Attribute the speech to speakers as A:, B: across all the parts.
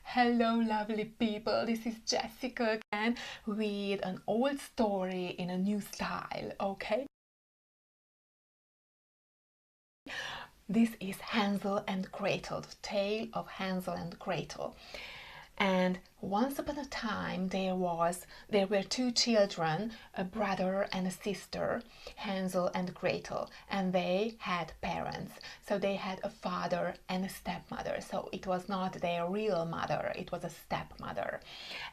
A: Hello, lovely people. This is Jessica again with an old story in a new style, okay? This is Hansel and Gretel, the tale of Hansel and Gretel. And once upon a time there were two children, a brother and a sister, Hansel and Gretel, and they had parents. So they had a father and a stepmother. So it was not their real mother, it was a stepmother.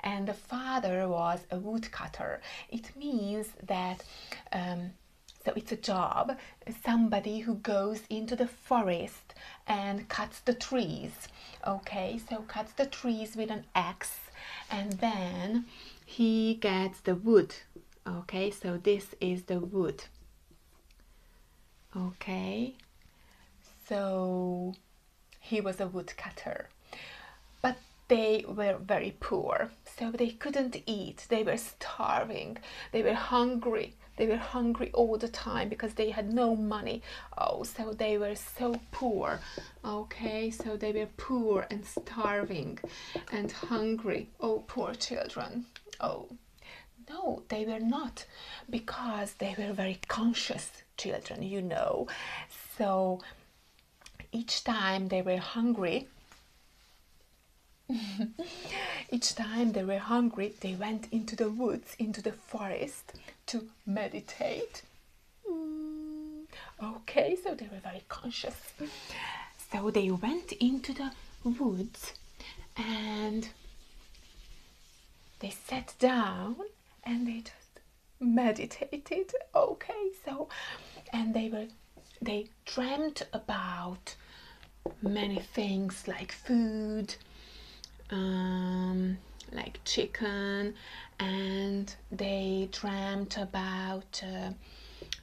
A: And the father was a woodcutter. It means that so it's a job, somebody who goes into the forest and cuts the trees. Okay, so cuts the trees with an axe and then he gets the wood. Okay, so this is the wood. Okay, so he was a woodcutter. But they were very poor, so they couldn't eat. They were starving. They were hungry. They were hungry all the time because they had no money. Oh, so they were so poor. Okay, so they were poor and starving and hungry. Oh, poor children. Oh, no, they were not, because they were very conscious children, you know. So each time they were hungry, each time they were hungry, they went into the woods, into the forest to meditate. Okay, so they were very conscious. So they went into the woods and they sat down and they just meditated. Okay, so and they dreamt about many things like food, like chicken, and they dreamt about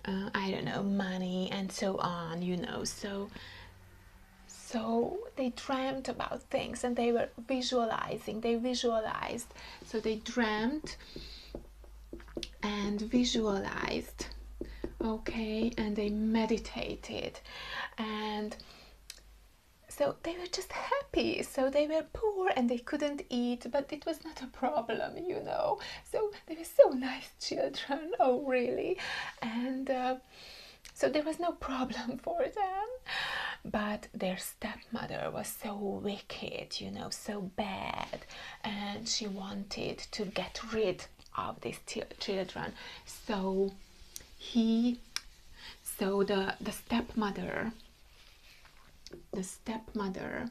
A: I don't know, money and so on, you know. So they dreamt about things and they were visualizing. They visualized. So they dreamt and visualized. Okay, and they meditated, and so they were just happy. So they were poor and they couldn't eat, but it was not a problem, you know. So they were so nice children. Oh, really? And so there was no problem for them. But their stepmother was so wicked, you know, so bad, and she wanted to get rid of these children. So the stepmother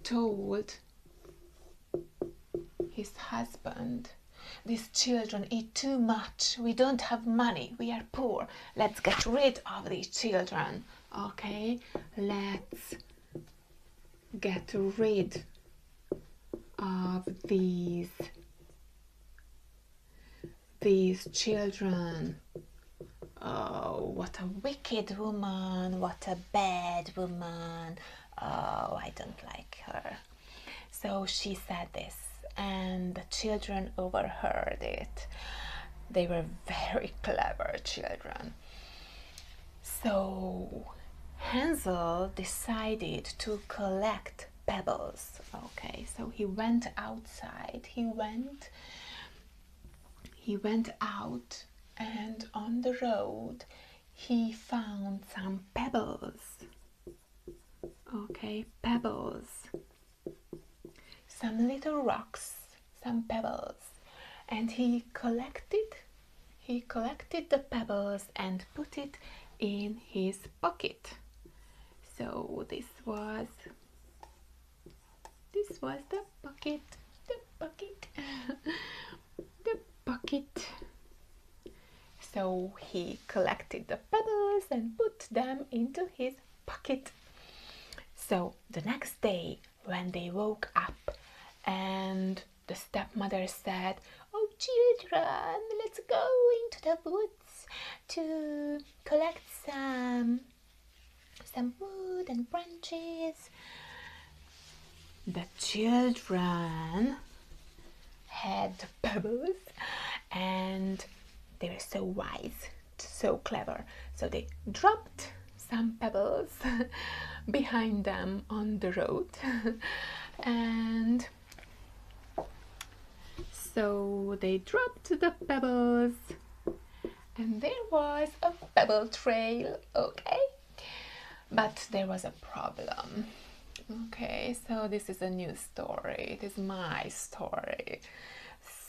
A: told his husband, these children eat too much, we don't have money, we are poor, let's get rid of these children. Okay, let's get rid of these children. Oh, what a wicked woman, what a bad woman. Oh, I don't like her. So she said this, and the children overheard it. They were very clever children. So Hansel decided to collect pebbles. Okay, so he went outside. He went out, and on the road he found some pebbles. Okay, pebbles. Some little rocks, some pebbles. And he collected the pebbles and put it in his pocket. So this was the pocket, the pocket. So he collected the pebbles and put them into his pocket. So the next day when they woke up, and the stepmother said, "Oh, children, let's go into the woods to collect some wood and branches." The children had the pebbles and they were so wise, so clever. So they dropped some pebbles behind them on the road And so they dropped the pebbles, and there was a pebble trail, okay? But there was a problem. Okay, so this is a new story. It is my story.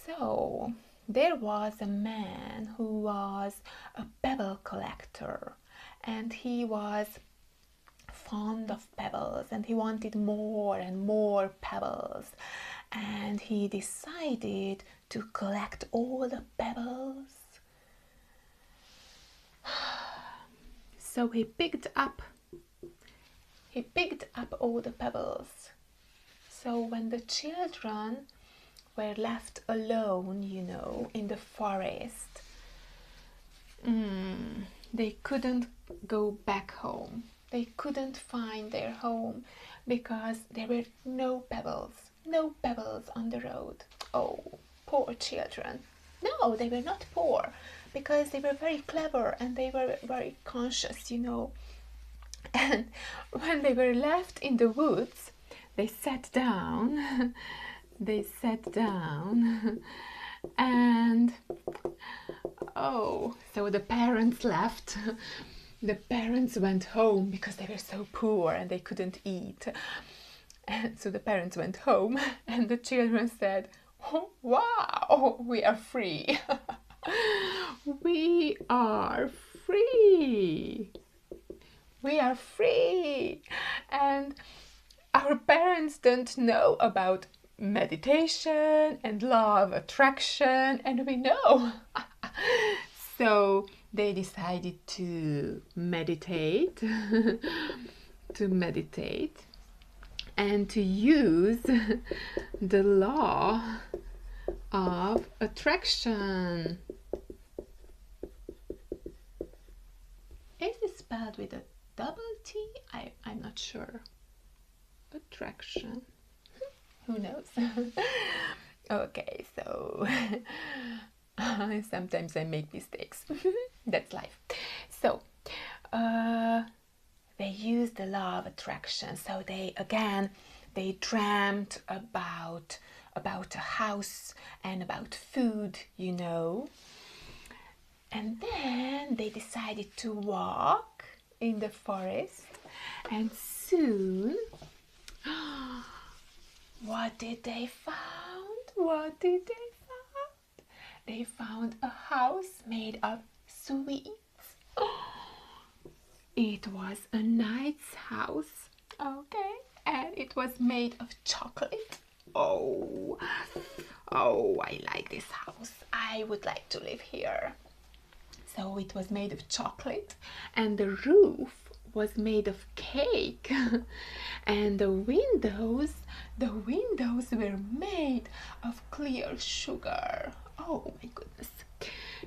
A: So there was a man who was a pebble collector, and he was fond of pebbles, and he wanted more and more pebbles, and he decided to collect all the pebbles. So he picked up all the pebbles. So when the children were left alone, you know, in the forest, they couldn't go back home. They couldn't find their home because there were no pebbles on the road. Oh, poor children. No, they were not poor, because they were very clever and they were very conscious, you know. And when they were left in the woods, they sat down. They sat down, and oh, so the parents left. The parents went home because they were so poor and they couldn't eat. And so the parents went home, and the children said, "Oh, wow, we are free." We are free. We are free. And our parents don't know about meditation and law of attraction, and we know. So they decided to meditate, and to use the law of attraction. Is it spelled with a double T? I'm not sure. Attraction. Who knows? Okay, so sometimes I make mistakes. That's life. So they use the law of attraction. So they dreamt about a house and about food, you know. And then they decided to walk in the forest, and soon, what did they find? What did they find? They found a house made of sweets. It was a knight's house, okay, and it was made of chocolate. Oh, I like this house. I would like to live here. So it was made of chocolate, and the roof was made of cake, and the windows were made of clear sugar. Oh my goodness,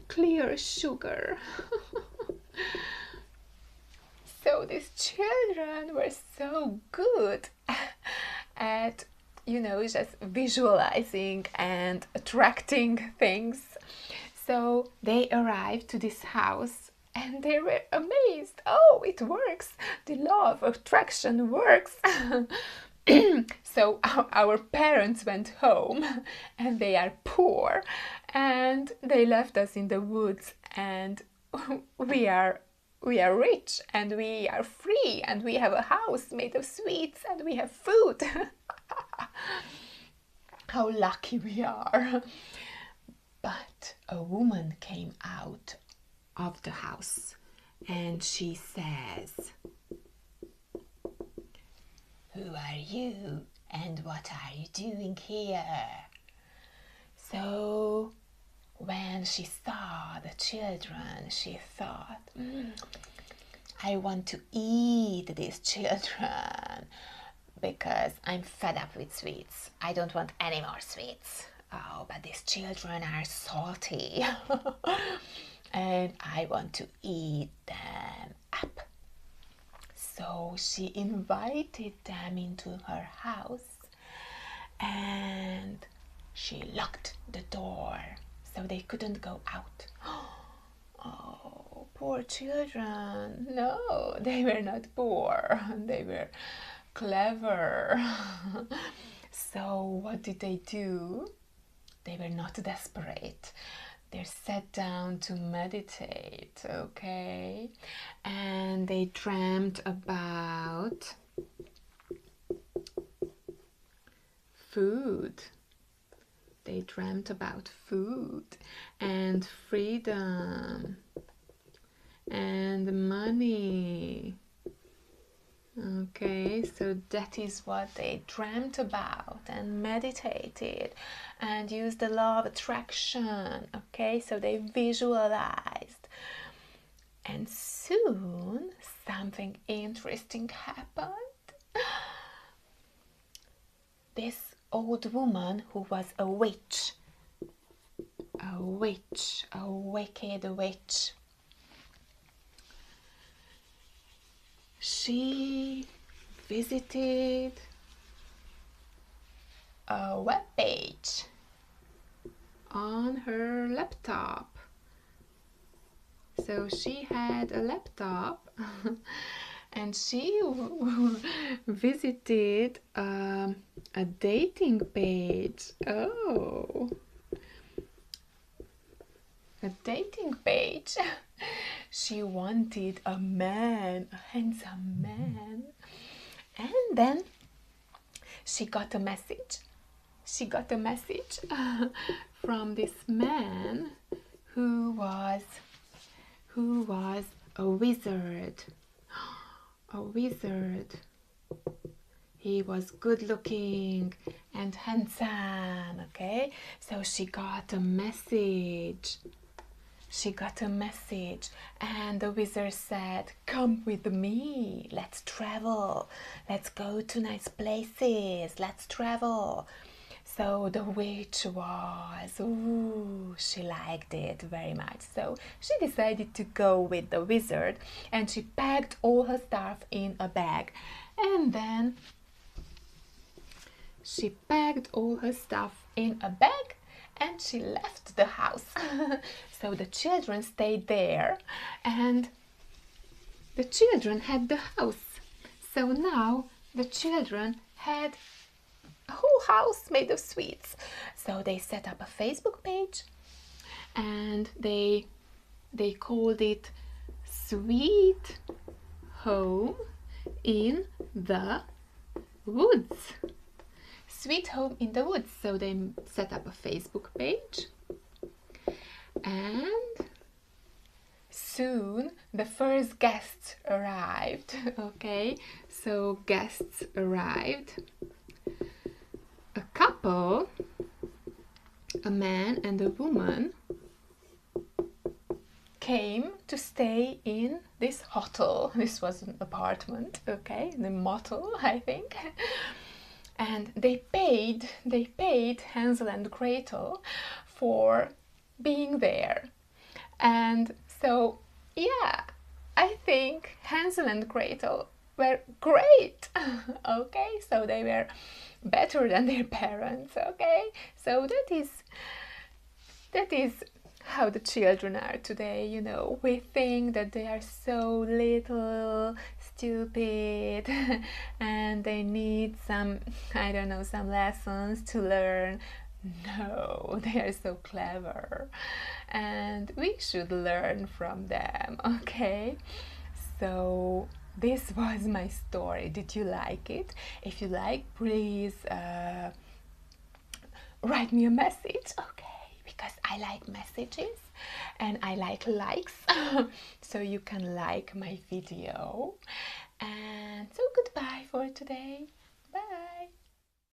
A: clear sugar. So these children were so good at, you know, just visualizing and attracting things. So they arrived to this house and they were amazed. Oh, it works. The law of attraction works. So our parents went home, and they are poor, and they left us in the woods, and we are rich, and we are free, and we have a house made of sweets, and we have food. How lucky we are. But a woman came out of the house, and she says, "Who are you, and what are you doing here?" So when she saw the children, she thought, I want to eat these children because I'm fed up with sweets. I don't want any more sweets. Oh, but these children are salty. And I want to eat them up. So she invited them into her house, and she locked the door so they couldn't go out. Oh, poor children. No, they were not poor. They were clever. So what did they do? They were not desperate. They sat down to meditate, okay? And they dreamt about food. They dreamt about food and freedom and money. Okay, so that is what they dreamt about and meditated and used the law of attraction. Okay, so they visualized. And soon something interesting happened. This old woman who was a witch, a wicked witch, she visited a web page on her laptop. So she had a laptop and she visited a dating page. Oh, a dating page. She wanted a man, a handsome man. And then she got a message. She got a message from this man who was a wizard. A wizard. He was good looking and handsome, okay? So she got a message. She got a message and the wizard said, "Come with me, let's travel, let's go to nice places, let's travel." So the witch she liked it very much. So she decided to go with the wizard and she packed all her stuff in a bag. And then she packed all her stuff in a bag and she left the house. So the children stayed there and the children had the house. So now the children had a whole house made of sweets. So they set up a Facebook page and they called it Sweet Home in the Woods. Sweet Home in the Woods. So they set up a Facebook page and soon the first guests arrived. Okay, so guests arrived. A couple, a man and a woman, came to stay in this hotel. This was an apartment, okay, the motel, I think. And they paid Hansel and Gretel for being there. And so, yeah, I think Hansel and Gretel were great. Okay, so they were better than their parents. Okay, so that is how the children are today. You know, we think that they are so little, stupid, and they need some, I don't know, some lessons to learn. No, they are so clever and we should learn from them. Okay, so this was my story. Did you like it? If you like, please write me a message, okay? Because I like messages and I like likes. So you can like my video